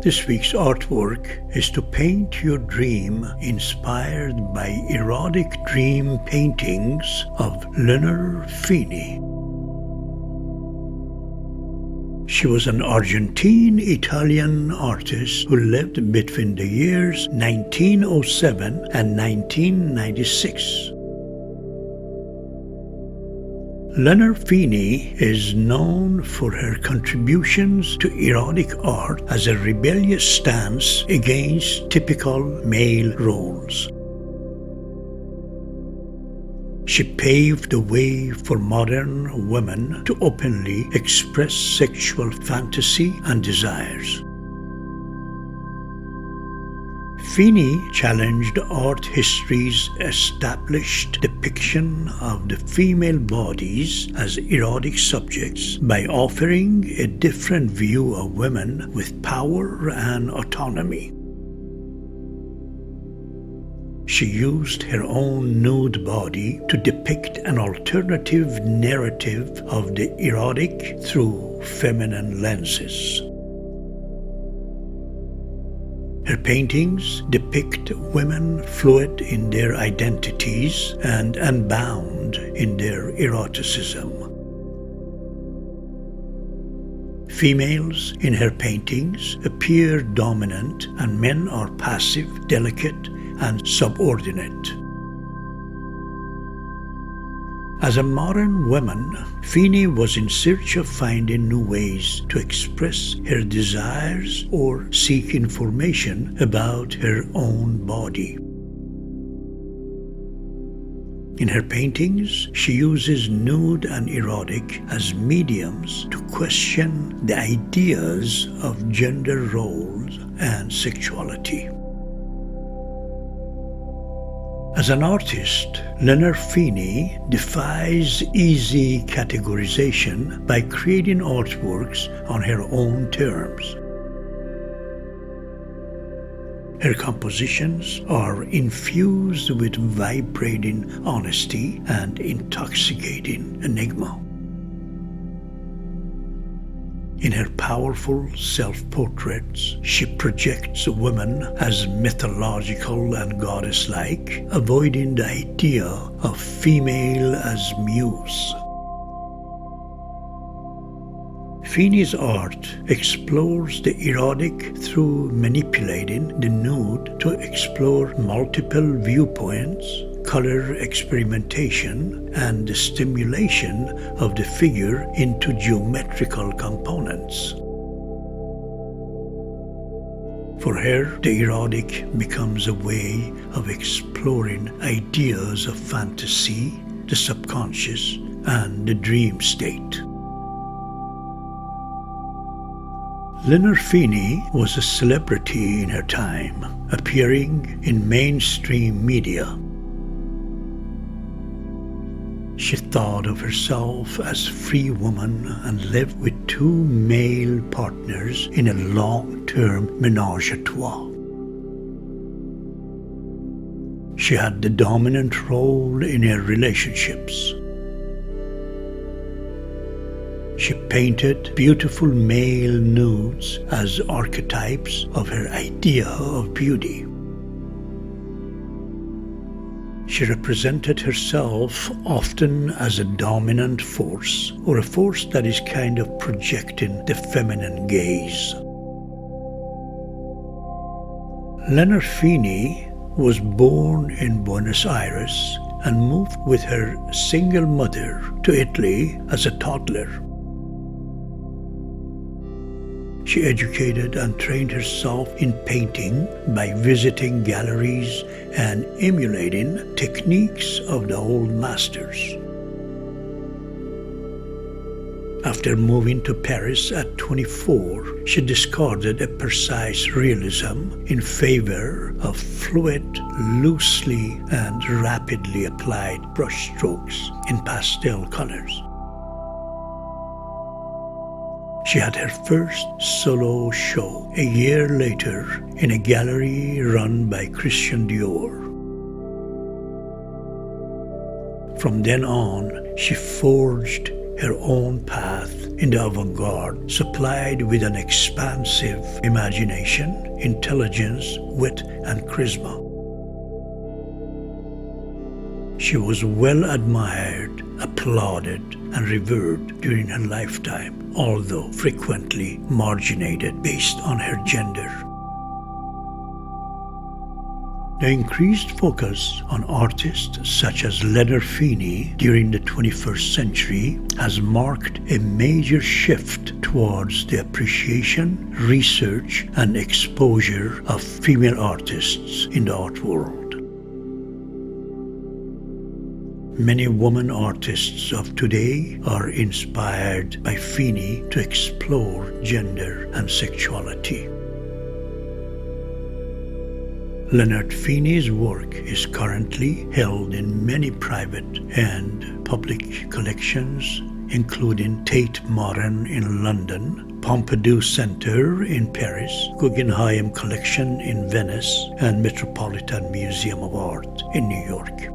This week's artwork is To Paint Your Dream, inspired by erotic dream paintings of Leonor Fini. She was an Argentine-Italian artist who lived between the years 1907 and 1996. Leonor Fini is known for her contributions to erotic art as a rebellious stance against typical male roles. She paved the way for modern women to openly express sexual fantasy and desires. Fini challenged art history's established depiction of the female bodies as erotic subjects by offering a different view of women with power and autonomy. She used her own nude body to depict an alternative narrative of the erotic through feminine lenses. Her paintings depict women fluid in their identities and unbound in their eroticism. Females in her paintings appear dominant and men are passive, delicate, and subordinate. As a modern woman, Fini was in search of finding new ways to express her desires or seek information about her own body. In her paintings, she uses nude and erotic as mediums to question the ideas of gender roles and sexuality. As an artist, Leonor Fini defies easy categorization by creating artworks on her own terms. Her compositions are infused with vibrating honesty and intoxicating enigma. In her powerful self-portraits, she projects women as mythological and goddess-like, avoiding the idea of female as muse. Fini's art explores the erotic through manipulating the nude to explore multiple viewpoints, color experimentation, and the stimulation of the figure into geometrical components. For her, the erotic becomes a way of exploring ideas of fantasy, the subconscious, and the dream state. Leonor Fini was a celebrity in her time, appearing in mainstream media. She thought of herself as a free woman and lived with two male partners in a long-term menage a trois. She had the dominant role in her relationships. She painted beautiful male nudes as archetypes of her idea of beauty. She represented herself often as a dominant force, or a force that is kind of projecting the feminine gaze. Leonor Fini was born in Buenos Aires and moved with her single mother to Italy as a toddler. She educated and trained herself in painting by visiting galleries and emulating techniques of the old masters. After moving to Paris at 24, she discarded a precise realism in favor of fluid, loosely and rapidly applied brushstrokes in pastel colors. She had her first solo show a year later in a gallery run by Christian Dior. From then on, she forged her own path in the avant-garde, supplied with an expansive imagination, intelligence, wit, and charisma. She was well admired, applauded, and revered during her lifetime, although frequently marginated based on her gender. The increased focus on artists such as Leonor Fini during the 21st century has marked a major shift towards the appreciation, research, and exposure of female artists in the art world. Many women artists of today are inspired by Fini to explore gender and sexuality. Leonor Fini's work is currently held in many private and public collections, including Tate Modern in London, Pompidou Center in Paris, Guggenheim Collection in Venice, and Metropolitan Museum of Art in New York.